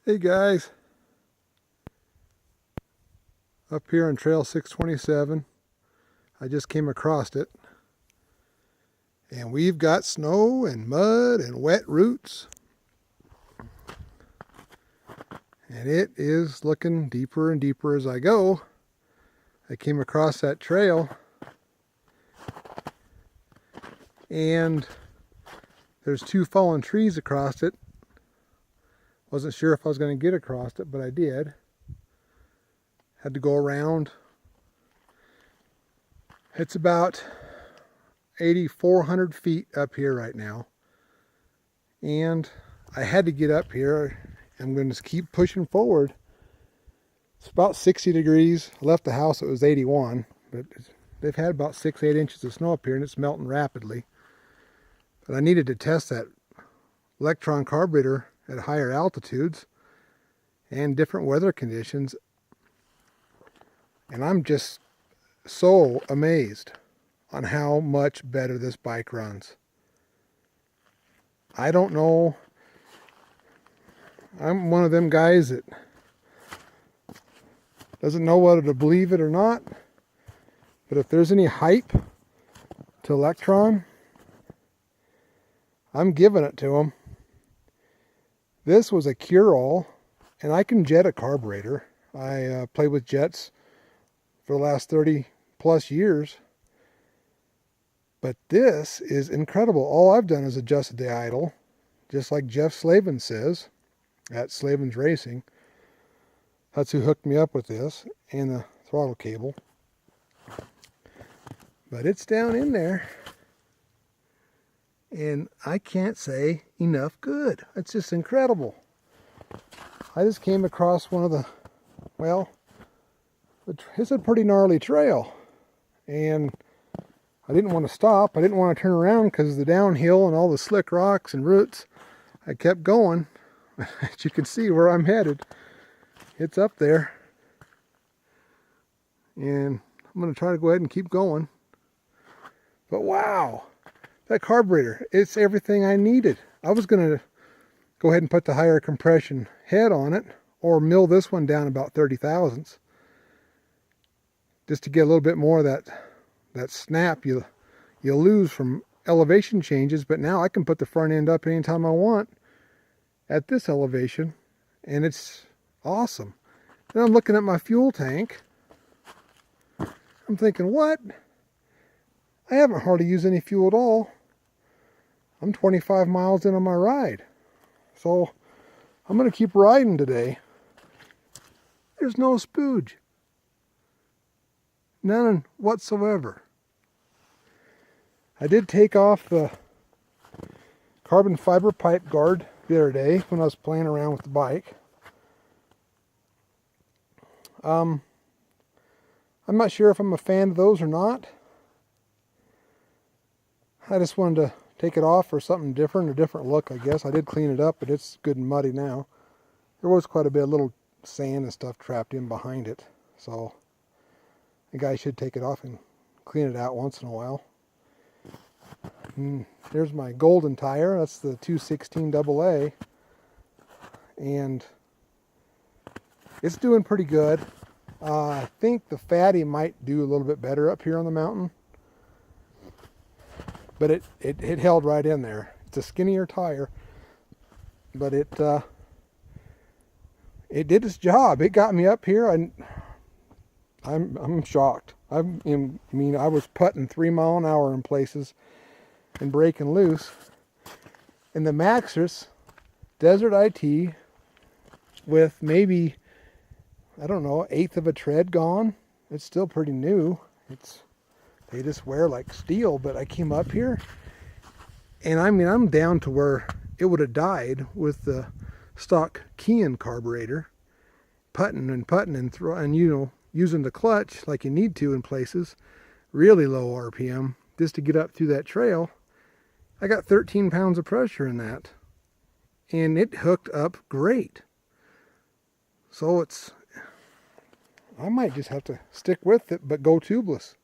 Hey guys, up here on Trail 627, I just came across it, and we've got snow and mud and wet roots, and it is looking deeper and deeper as I go. I came across that trail, and there's two fallen trees across it. Wasn't sure if I was going to get across it, but I did. Had to go around. It's about 8,400 feet up here right now, and I had to get up here. I'm going to keep pushing forward. It's about 60 degrees. I left the house, it was 81, but they've had about 6-8 inches of snow up here, and it's melting rapidly. But I needed to test that Lectron carburetor at higher altitudes and different weather conditions, and I'm just so amazed on how much better this bike runs. I don't know, I'm one of them guys that doesn't know whether to believe it or not, but if there's any hype to Lectron, I'm giving it to them. This was a cure-all, and I can jet a carburetor. I played with jets for the last 30 plus years, but this is incredible. All I've done is adjusted the idle, just like Jeff Slavin says at Slavin's Racing. That's who hooked me up with this and the throttle cable. But it's down in there, and I can't say enough good. It's just incredible. I just came across one of the, well, it's a pretty gnarly trail, and I didn't want to stop. I didn't want to turn around because of the downhill and all the slick rocks and roots. I kept going. As you can see where I'm headed, it's up there, and I'm going to try to go ahead and keep going. But wow, that carburetor, it's everything I needed. I was going to go ahead and put the higher compression head on it, or mill this one down about 30 thousandths, just to get a little bit more of that snap you lose from elevation changes. But now I can put the front end up anytime I want at this elevation, and it's awesome. Then I'm looking at my fuel tank. I'm thinking, what? I haven't hardly used any fuel at all. I'm 25 miles into my ride. So I'm going to keep riding today. There's no spooge. None whatsoever. I did take off the carbon fiber pipe guard the other day when I was playing around with the bike. I'm not sure if I'm a fan of those or not. I just wanted to take it off for something different, a different look, I guess. I did clean it up, but it's good and muddy now. There was quite a bit of little sand and stuff trapped in behind it, so the guy should take it off and clean it out once in a while. And there's my golden tire. That's the 216 AA, and it's doing pretty good. I think the fatty might do a little bit better up here on the mountain, but it held right in there. It's a skinnier tire, but it did its job. It got me up here, and I'm shocked. I was putting 3 mile an hour in places and breaking loose. And the Maxxis Desert IT with maybe, I don't know, 1/8 of a tread gone. It's still pretty new. They just wear like steel, but I came up here, and I'm down to where it would have died with the stock Kean carburetor, putting and using the clutch like you need to in places, really low RPM, just to get up through that trail. I got 13 pounds of pressure in that, and it hooked up great. So I might just have to stick with it, but go tubeless,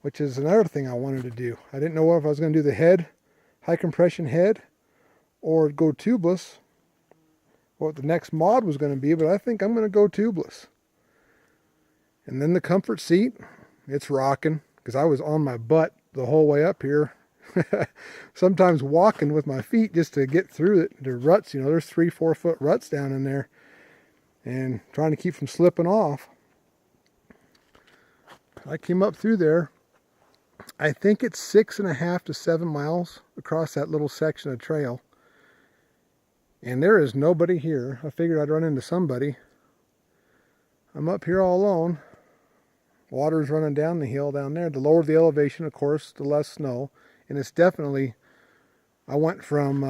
which is another thing I wanted to do. I didn't know if I was going to do the head, high compression head, or go tubeless what the next mod was going to be, but I think I'm going to go tubeless. And then the comfort seat, it's rocking, because I was on my butt the whole way up here. Sometimes walking with my feet just to get through it. The ruts, you know, there's 3-4 foot ruts down in there, and trying to keep from slipping off. I came up through there. I think it's 6.5 to 7 miles across that little section of trail. And there is nobody here. I figured I'd run into somebody. I'm up here all alone. Water's running down the hill down there. The lower the elevation, of course, the less snow. And it's definitely, I went from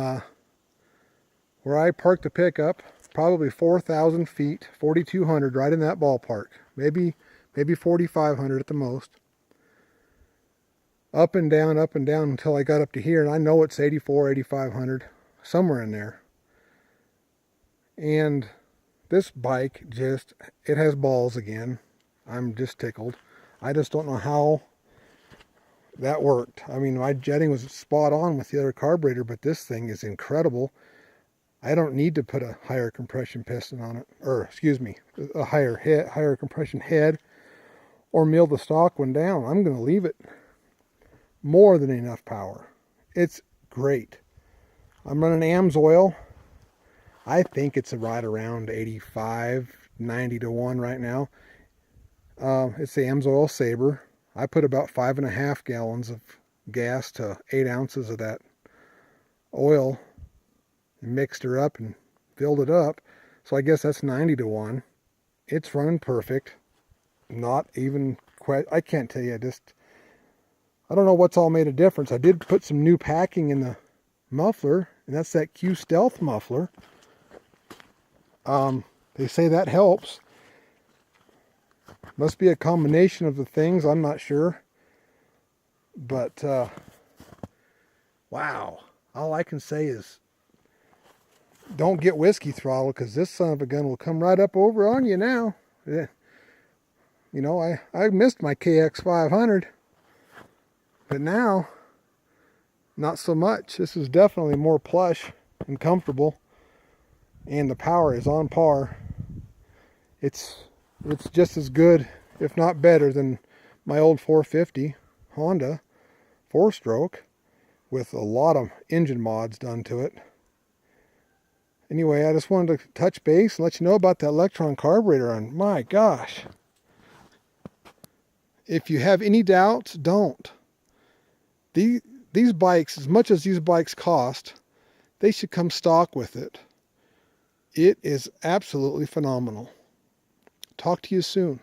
where I parked the pickup, probably 4,000 feet, 4,200, right in that ballpark. Maybe 4,500 at the most. Up and down until I got up to here. And I know it's 8,400, 8,500, somewhere in there. And this bike just, it has balls again. I'm just tickled. I just don't know how that worked. I mean, my jetting was spot on with the other carburetor, but this thing is incredible. I don't need to put a higher compression piston on it, or excuse me, a higher compression head, or mill the stock one down. I'm going to leave it more than enough power. It's great. I'm running AMSOIL. I think it's right around 85, 90 to 1 right now. It's the AMSOIL Sabre. I put about 5.5 gallons of gas to 8 ounces of that oil and mixed her up and filled it up. So I guess that's 90 to 1. It's running perfect. Not even quite, I can't tell you, I don't know what's all made a difference. I did put some new packing in the muffler, and that's that Q Stealth muffler. They say that helps. Must be a combination of the things, I'm not sure. But, wow. All I can say is, don't get whiskey throttle, because this son of a gun will come right up over on you now. Yeah. You know, I missed my KX500. But now, not so much. This is definitely more plush and comfortable. And the power is on par. It's just as good, if not better, than my old 450 Honda 4-stroke with a lot of engine mods done to it. Anyway, I just wanted to touch base and let you know about that Lectron carburetor. And my gosh, if you have any doubts, don't. These bikes, as much as these bikes cost, they should come stock with it. It is absolutely phenomenal. Talk to you soon.